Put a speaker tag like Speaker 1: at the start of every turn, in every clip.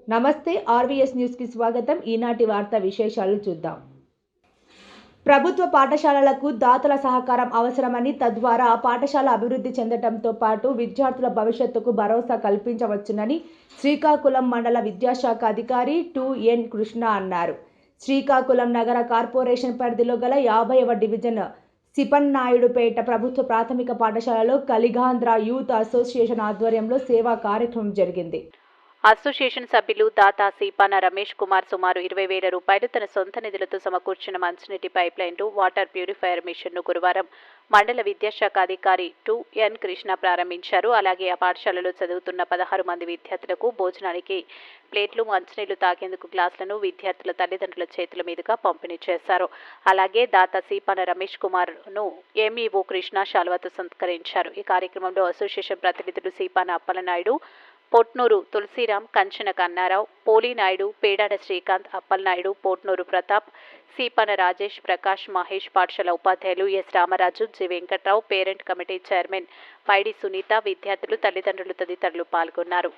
Speaker 1: నమస్తే ఆర్వీఎస్ న్యూస్కి స్వాగతం. ఈనాటి వార్తా విశేషాలు చూద్దాం. ప్రభుత్వ పాఠశాలలకు దాతల సహకారం అవసరమని, తద్వారా పాఠశాల అభివృద్ధి చెందడంతో పాటు విద్యార్థుల భవిష్యత్తుకు భరోసా కల్పించవచ్చునని శ్రీకాకుళం మండల విద్యాశాఖ అధికారి 2N కృష్ణ అన్నారు. శ్రీకాకుళం నగర కార్పొరేషన్ పరిధిలో గల 50వ డివిజన్ సిపన్నాయుడుపేట ప్రభుత్వ ప్రాథమిక పాఠశాలలో కలిగాంధ్ర యూత్ అసోసియేషన్ ఆధ్వర్యంలో సేవా కార్యక్రమం జరిగింది.
Speaker 2: అసోసియేషన్ సభ్యులు దాత సీపాన రమేష్ కుమార్ సుమారు 20,000 రూపాయలు తన సొంత నిధులతో సమకూర్చిన మంచినీటి పైప్లైన్లు, వాటర్ ప్యూరిఫైయర్ మిషన్ను గురువారం మండల విద్యాశాఖ అధికారి 2N కృష్ణ ప్రారంభించారు. అలాగే ఆ పాఠశాలలో చదువుతున్న 16 మంది విద్యార్థులకు భోజనానికి ప్లేట్లు, మంచినీళ్లు తాగేందుకు గ్లాసులను విద్యార్థుల తల్లిదండ్రుల చేతుల మీదుగా పంపిణీ చేశారు. అలాగే దాత సీపాన రమేష్ కుమార్ను ఎంఈఓ కృష్ణ శాలువాతో సత్కరించారు. ఈ కార్యక్రమంలో అసోసియేషన్ ప్రతినిధులు సీపాన అప్పలనాయుడు, పోట్నూరు తులసిరాం, కంచన కన్నారావు, పోలీనాయుడు, పేడాడ శ్రీకాంత్, అప్పలనాయుడు, పోట్నూరు ప్రతాప్, సీపన రాజేష్, ప్రకాష్, మహేష్, పాఠశాల ఉపాధ్యాయులు S Ramaraju, G Venkatrao, parent committee chairman Paidi Sunitha, విద్యార్థులు, తల్లిదండ్రులు తదితరులు పాల్గొన్నారు.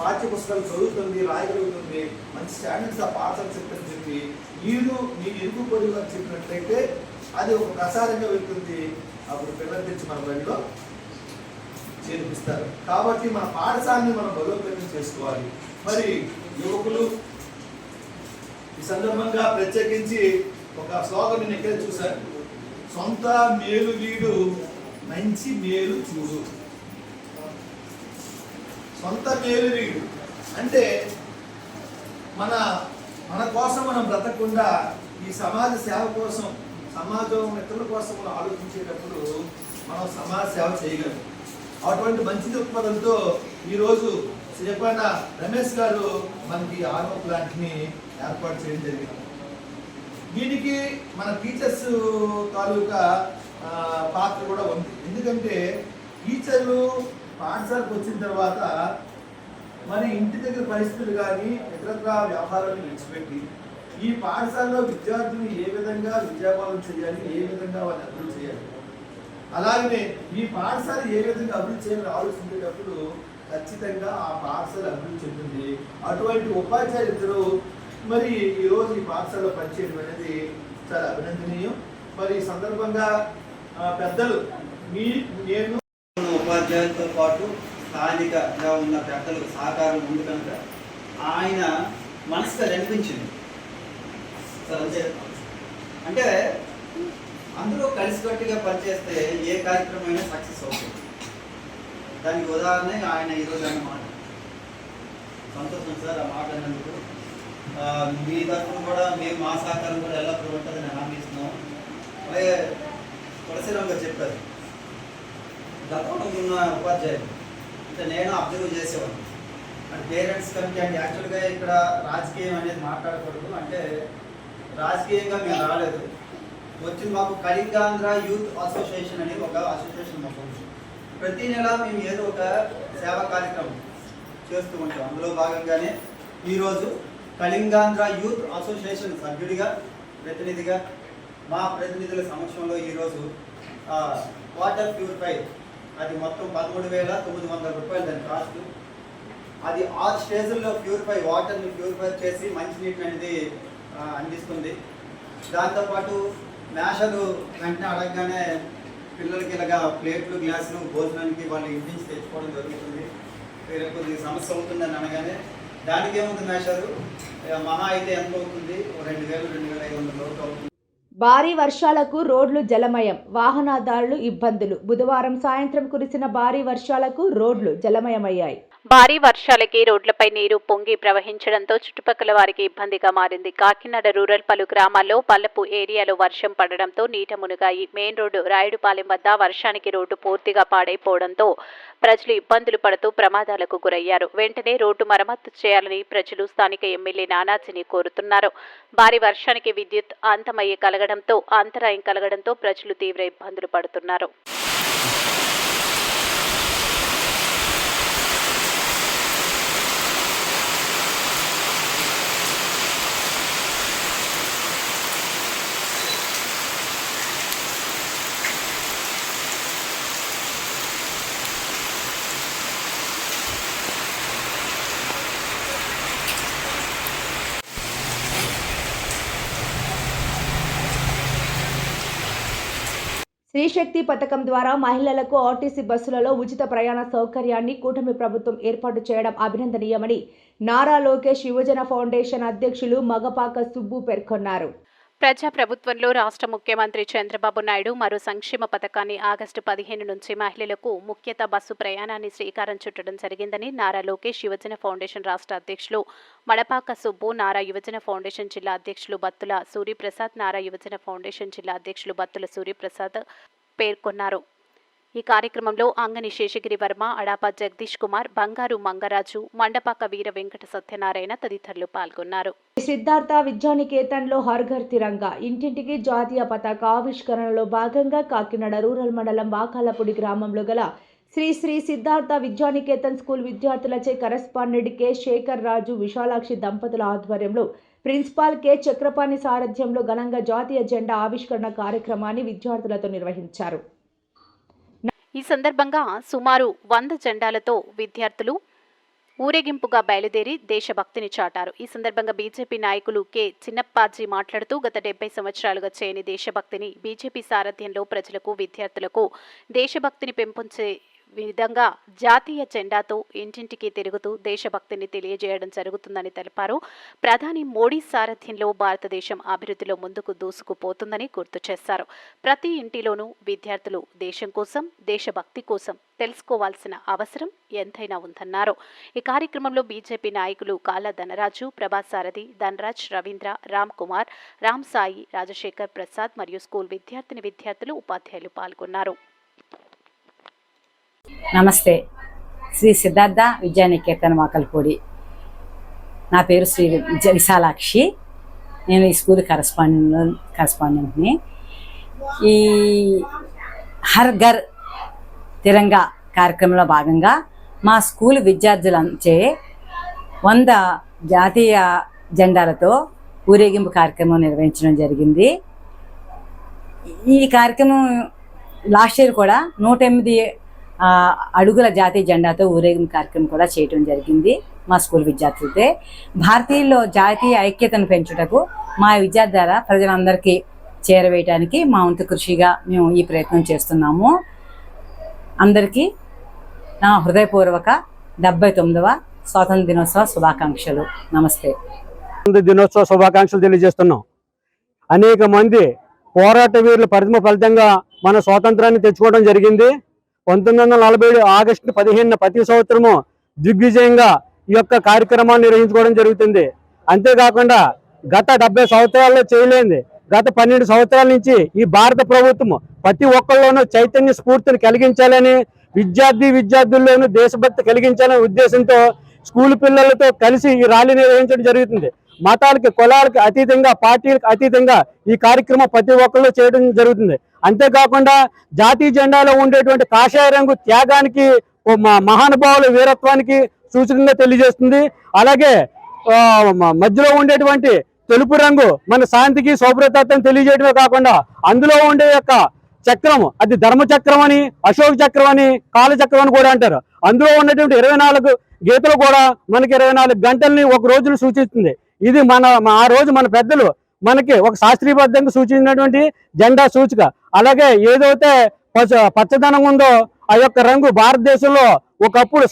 Speaker 3: పాఠ్య పుస్తకాలు చదువుతుంది, రాయగలుగుతుంది, మంచి స్టాండర్డ్స్ ఆ పాఠాలు చెప్పని చెప్పి మీరు మీ ఇరుగు పొరుగు అని చెప్పినట్లయితే అది ఒక ప్రసారంగా వెళ్తుంది. అప్పుడు పిల్లలు తెచ్చి మన బడిలో చేర్పిస్తారు. కాబట్టి మన పాఠశాలని మనం బలోపేతం చేసుకోవాలి. మరి యువకులు ఈ సందర్భంగా ప్రత్యేకించి ఒక స్లోగన్ నేను ఎక్కడ చూశాను, సొంత మేలు వీడు మంచి మేలు చూడు. సొంత మేలు వీడు అంటే మన కోసం మనం బ్రతకకుండా ఈ సమాజ సేవ కోసం, సమాజం ఇతరుల కోసం మనం ఆలోచించేటప్పుడు మనం సమాజ సేవ చేయగలం. అటువంటి మంచి దృక్పథంతో ఈరోజు శ్రీపాన రమేష్ గారు మనకి ఆర్ఓ ప్లాంట్ని ఏర్పాటు చేయడం జరిగింది. దీనికి మన టీచర్స్ తాలూకా పాత్ర కూడా ఉంది. ఎందుకంటే టీచర్లు పాఠశాలకు వచ్చిన తర్వాత మరి ఇంటి దగ్గర పరిస్థితులు కానీ ఇతరత్ర వ్యవహారాలను విడిచిపెట్టి ఈ పాఠశాలలో విద్యార్థులు ఏ విధంగా విద్యాపాలన చేయాలి, ఏ విధంగా వాళ్ళని అభివృద్ధి చేయాలి, అలాగనే ఈ పాఠశాల ఏ విధంగా అభివృద్ధి చేయాలని ఆలోచించేటప్పుడు ఖచ్చితంగా ఆ పాఠశాల అభివృద్ధి చెందుతుంది. అటువంటి ఉపాధ్యాయులు ఇద్దరు మరి ఈరోజు ఈ పాఠశాలలో పనిచేయడం అనేది చాలా అభినందనీయం. మరి ఈ సందర్భంగా పెద్దలు నేను
Speaker 4: ఉపాధ్యాయులతో పాటు స్థానికంగా ఉన్న పెద్దలకు సహకారం ఉంది కనుక ఆయన మనసుగా అనిపించింది. అంటే అందరూ కలిసికట్టుగా పనిచేస్తే ఏ కార్యక్రమం అయినా సక్సెస్ అవుతుంది. దానికి ఉదాహరణ ఆయన ఈరోజు అన్నమాట. సంతోషం సార్ ఆ మాట అన్నందుకు. మీ తరఫున కూడా మేము మా సహకారం కూడా ఎల్లప్పుడూ ఉంటుందని హామీ ఇస్తున్నాం. అలాగే తులసిరామ్ గారు చెప్పారు, గతంలో ఉన్న ఉపాధ్యాయులు అంటే నేను అబ్జర్వ్ చేసేవాడిని. అంటే పేరెంట్స్ కమిటీ అంటే యాక్చువల్గా ఇక్కడ రాజకీయం అనేది మాట్లాడకూడదు. అంటే రాజకీయంగా మేము రాలేదు. వచ్చింది మాకు కలిగాంధ్ర యూత్ అసోసియేషన్ అనేది ఒక అసోసియేషన్ మాకు ఉంది. ప్రతి నెల మేము ఏదో ఒక సేవా కార్యక్రమం చేస్తూ ఉంటాం. అందులో భాగంగానే ఈరోజు కలిగాంధ్ర యూత్ అసోసియేషన్ సభ్యుడిగా, ప్రతినిధిగా మా ప్రతినిధుల సమక్షంలో ఈరోజు వాటర్ ప్యూరిఫై, అది మొత్తం 13,900 రూపాయలు దాని కాస్ట్. అది 6 స్టేజ్ల్లో వాటర్ని ప్యూరిఫై చేసి మంచినీటిని అనేది అందిస్తుంది. దాంతోపాటు మ్యాషలు వెంటనే అడగగానే పిల్లలకి ఇలాగా ప్లేట్లు, గ్లాసులు భోజనానికి వాళ్ళు ఇంటి నుంచి తెచ్చుకోవడం జరుగుతుంది. కొద్దిగా సమస్య అవుతుందని అనగానే దానికి ఏముంది మ్యాషలు మహా అయితే ఎంత అవుతుంది, 2,000-2,500 లోపు అవుతుంది.
Speaker 1: భారీ వర్షాలకు రోడ్లు జలమయం, వాహనదారులు ఇబ్బందులు. బుధవారం సాయంత్రం కురిసిన భారీ వర్షాలకు రోడ్లు జలమయమయ్యాయి.
Speaker 2: భారీ వర్షాలకి రోడ్లపై నీరు పొంగి ప్రవహించడంతో చుట్టుపక్కల వారికి ఇబ్బందిగా మారింది. కాకినాడ రూరల్ పలు గ్రామాల్లో పల్లపు ఏరియాలో వర్షం పడడంతో నీట మునిగాయి. మెయిన్ రోడ్డు రాయుడుపాలెం వద్ద వర్షానికి రోడ్డు పూర్తిగా పాడైపోవడంతో ప్రజలు ఇబ్బందులు పడుతూ ప్రమాదాలకు గురయ్యారు. వెంటనే రోడ్డు మరమ్మతు చేయాలని ప్రజలు స్థానిక ఎమ్మెల్యే నానాజీని కోరుతున్నారు. భారీ వర్షానికి విద్యుత్ అంతరాయం కలగడంతో ప్రజలు తీవ్ర ఇబ్బందులు పడుతున్నారు.
Speaker 1: శ్రీశక్తి పథకం ద్వారా మహిళలకు ఆర్టీసీ బస్సులలో ఉచిత ప్రయాణ సౌకర్యాన్ని కూటమి ప్రభుత్వం ఏర్పాటు చేయడం అభినందనీయమని నారా లోకేష్ యువజన ఫౌండేషన్ అధ్యక్షులు మగపాక సుబ్బు పేర్కొన్నారు.
Speaker 2: ప్రజాప్రభుత్వంలో రాష్ట్ర ముఖ్యమంత్రి చంద్రబాబు నాయుడు మరో సంక్షేమ పథకాన్ని ఆగస్టు 15 నుంచి మహిళలకు ముఖ్యత బస్సు ప్రయాణాన్ని శ్రీకారం చుట్టడం జరిగిందని నారా లోకేష్ యువజన ఫౌండేషన్ రాష్ట్ర అధ్యక్షులు మడపాక సుబ్బు, నారా యువజన ఫౌండేషన్ జిల్లా అధ్యక్షులు బత్తుల సూర్యప్రసాద్, నారా యువజన ఫౌండేషన్ జిల్లా అధ్యక్షులు బత్తుల సూర్యప్రసాద్ పేర్కొన్నారు. ఈ కార్యక్రమంలో అంగని శేషగిరి వర్మ, అడాప జగదీష్ కుమార్, బంగారు మంగరాజు, మండపాక వీర వెంకట సత్యనారాయణ తదితరులు పాల్గొన్నారు.
Speaker 1: సిద్ధార్థ విద్యానికేతన్లో హర్ ఘర్ తిరంగా ఇంటింటికి జాతీయ పతాక ఆవిష్కరణలో భాగంగా కాకినాడ రూరల్ మండలం వాకాలపూడి గ్రామంలో గల శ్రీ సిద్ధార్థ విద్యానికేతన్ స్కూల్ విద్యార్థులచే కరెస్పాండెంట్ కె శేఖర్ రాజు, విశాలాక్షి దంపతుల ఆధ్వర్యంలో ప్రిన్సిపాల్ కె చక్రపాణి సారథ్యంలో ఘనంగా జాతీయ జెండా ఆవిష్కరణ కార్యక్రమాన్ని విద్యార్థులతో నిర్వహించారు.
Speaker 2: ఈ సందర్భంగా సుమారు 100 జెండాలతో విద్యార్థులు ఊరేగింపుగా బయలుదేరి దేశభక్తిని చాటారు. ఈ సందర్భంగా బీజేపీ నాయకులు కె చిన్నప్పాజీ మాట్లాడుతూ గత 70 సంవత్సరాలుగా చేయని దేశభక్తిని బీజేపీ సారథ్యంలో ప్రజలకు, విద్యార్థులకు దేశభక్తిని పెంపొంచే విధంగా జాతీయ జెండాతో ఇంటింటికి తిరుగుతూ దేశభక్తిని తెలియజేయడం జరుగుతుందని తెలిపారు. ప్రధాని మోడీ సారథ్యంలో భారతదేశం అభివృద్ధిలో ముందుకు దూసుకుపోతుందని గుర్తు చేశారు. ప్రతి ఇంటిలోనూ విద్యార్థులు దేశం కోసం, దేశభక్తి కోసం తెలుసుకోవాల్సిన అవసరం ఎంతైనా ఉందన్నారు. ఈ కార్యక్రమంలో బీజేపీ నాయకులు కాళ్ళ ధనరాజు, ప్రభాస్ సారథి, ధనరాజ్, రవీంద్ర, రామ్ కుమార్, రామ్ సాయి, రాజశేఖర్ ప్రసాద్ మరియు స్కూల్ విద్యార్థులు, ఉపాధ్యాయులు పాల్గొన్నారు.
Speaker 5: నమస్తే. శ్రీ సిద్ధార్థ విద్యానికేతన్ వాకల్పూడి. నా పేరు శ్రీ విశాలాక్షి. నేను ఈ స్కూల్ కరెస్పాండెంట్ని. ఈ హర్ ఘర్ తిరంగా కార్యక్రమంలో భాగంగా మా స్కూల్ విద్యార్థులంచే 100 జాతీయ జెండాలతో ఊరేగింపు కార్యక్రమం నిర్వహించడం జరిగింది. ఈ కార్యక్రమం లాస్ట్ ఇయర్ కూడా 108 అడుగుల జాతీయ జెండాతో ఊరేగింపు కార్యక్రమం కూడా చేయడం జరిగింది మా స్కూల్ విద్యార్థులతో. భారతీయుల్లో జాతీయ ఐక్యతను పెంచుటకు మా విద్యార్థి ద్వారా ప్రజలందరికీ చేరవేయడానికి మా వంతు కృషిగా మేము ఈ ప్రయత్నం చేస్తున్నాము. అందరికీ నా హృదయపూర్వక 79వ స్వాతంత్ర దినోత్సవ శుభాకాంక్షలు. నమస్తే.
Speaker 6: దినోత్సవ శుభాకాంక్షలు తెలియజేస్తున్నాం. అనేక మంది పోరాట వీరుల పరిశ్రమ ఫలితంగా మన స్వాతంత్రాన్ని తెచ్చుకోవడం జరిగింది. 1947 ఆగస్టు 15 ప్రతి సంవత్సరము దిగ్విజయంగా ఈ యొక్క కార్యక్రమాన్ని నిర్వహించుకోవడం జరుగుతుంది. అంతేకాకుండా గత 70 సంవత్సరాల్లో చేయలేంది గత 12 సంవత్సరాల నుంచి ఈ భారత ప్రభుత్వం ప్రతి ఒక్కళ్ళలోనూ చైతన్య స్ఫూర్తిని కలిగించాలని, విద్యార్థుల్లోనూ దేశభక్తి కలిగించాలనే ఉద్దేశంతో స్కూల్ పిల్లలతో కలిసి ఈ ర్యాలీ నిర్వహించడం జరుగుతుంది. మతాలకి, కులాలకి అతీతంగా, పార్టీలకు అతీతంగా ఈ కార్యక్రమం ప్రతి ఒక్కళ్ళు చేయడం జరుగుతుంది. అంతేకాకుండా జాతీయ జెండాలో ఉండేటువంటి కాషాయ రంగు త్యాగానికి, మహానుభావుల వీరత్వానికి సూచనగా తెలియజేస్తుంది. అలాగే మధ్యలో ఉండేటువంటి తెలుపు రంగు మన శాంతికి, సౌభ్రతత్వం తెలియజేయడమే కాకుండా అందులో ఉండే యొక్క చక్రం, అది ధర్మ చక్రం అని, అశోక చక్రం అని, కాలచక్రం అని కూడా అంటారు. అందులో ఉన్నటువంటి 24 గీతలు కూడా మనకి 24 గంటల్ని ఒక రోజును సూచిస్తుంది. ఇది ఆ రోజు మన పెద్దలు మనకి ఒక శాస్త్రీయబద్ధంగా సూచించినటువంటి జెండా సూచిక. అలాగే ఏదైతే పచ్చదనం ఉందో ఆ యొక్క రంగు భారతదేశంలో ఒకప్పుడు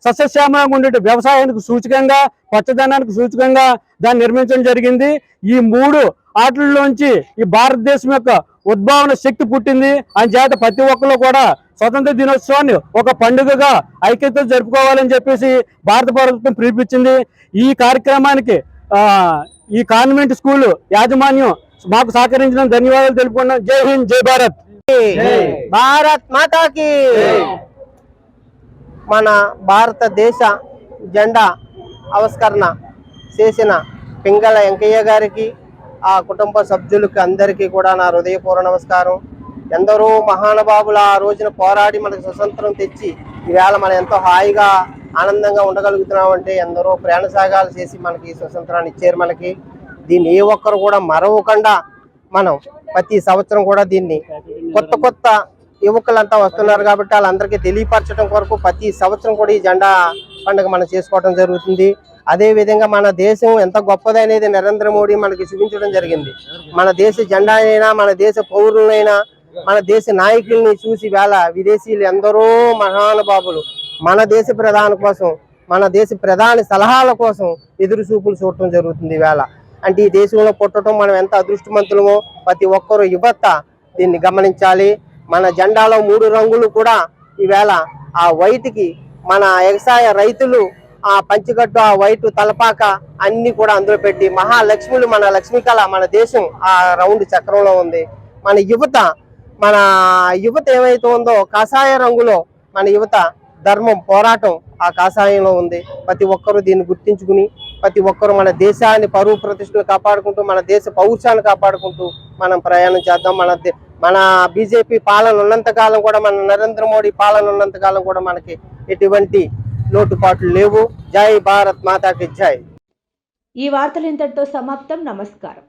Speaker 6: సస్యశ్యామలంగా ఉండే వ్యవసాయానికి సూచకంగా, పచ్చదనానికి సూచకంగా దాన్ని నిర్మించడం జరిగింది. ఈ 3 ఆటల్లోంచి ఈ భారతదేశం యొక్క ఉద్భవన శక్తి పుట్టింది. అంచేత ప్రతి ఒక్కరు కూడా స్వతంత్ర దినోత్సవాన్ని ఒక పండుగగా ఐక్యతతో జరుపుకోవాలని చెప్పేసి భారత ప్రభుత్వం పిలిపించింది. ఈ కార్యక్రమానికి ఈ కాన్వెంట్ స్కూల్ యాజమాన్యం మాకు సహకరించిన ధన్యవాదాలు తెలుపుకున్నాం. జై హింద్, జై భారత్.
Speaker 7: భారత్ మాతాకి. మన భారతదేశ జెండా ఆవిష్కరణ చేసిన పింగళ వెంకయ్య గారికి, ఆ కుటుంబ సభ్యులకి అందరికీ కూడా నా హృదయపూర్వక నమస్కారం. ఎందరో మహానుభావులు ఆ రోజున పోరాడి మనకు స్వతంత్రం తెచ్చి ఈవేళ మనం ఎంతో హాయిగా ఆనందంగా ఉండగలుగుతున్నామంటే ఎందరో ప్రయాణసాగాలు చేసి మనకి స్వతంత్రాన్ని ఇచ్చారు. మనకి దీన్ని ఏ ఒక్కరు కూడా మరవకుండా మనం ప్రతి సంవత్సరం కూడా దీన్ని కొత్త యువకులంతా వస్తున్నారు కాబట్టి వాళ్ళందరికీ తెలియపరచడం కొరకు ప్రతి సంవత్సరం కూడా ఈ జెండా పండుగ మనం చేసుకోవడం జరుగుతుంది. అదే విధంగా మన దేశం ఎంత గొప్పది అనేది నరేంద్ర మోడీ మనకి చూపించడం జరిగింది. మన దేశ జెండా అయినా, మన దేశ పౌరులైనా మన దేశ నాయకుల్ని చూసి వేళ విదేశీయులు ఎందరో మహానుభావులు మన దేశ ప్రధాని కోసం, మన దేశ ప్రధాని సలహాల కోసం ఎదురు చూపులు చూడటం జరుగుతుంది వేళ. అంటే ఈ దేశంలో పుట్టడం మనం ఎంత అదృష్టవంతులమో ప్రతి ఒక్కరూ యువత దీన్ని గమనించాలి. మన జెండాలో 3 రంగులు కూడా ఈవేళ ఆ వైట్కి మన వ్యవసాయ రైతులు ఆ పంచికట్టు, ఆ వైట్ తలపాక అన్ని కూడా అందులో పెట్టి మహాలక్ష్ములు, మన లక్ష్మీకళ, మన దేశం ఆ రౌండ్ చక్రంలో ఉంది. మన యువత ఏమైతే ఉందో కాషాయ రంగులో మన యువత ధర్మం పోరాటం ఆ కాషాయంలో ఉంది. ప్రతి ఒక్కరూ దీన్ని గుర్తించుకుని ప్రతి ఒక్కరూ మన దేశాన్ని పరువు ప్రతిష్టలు కాపాడుకుంటూ, మన దేశ పౌరుషాన్ని కాపాడుకుంటూ మనం ప్రయాణం చేద్దాం. మన బీజేపీ పాలన ఉన్నంతకాలం కూడా, మన నరేంద్ర మోడీ పాలన ఉన్నంతకాలం కూడా మనకి ఎటువంటి లోటుపాట్లు లేవు. జై భారత్ మాతాకి జై.
Speaker 1: ఈ వార్తలు ఇంతటితో సమాప్తం. నమస్కారం.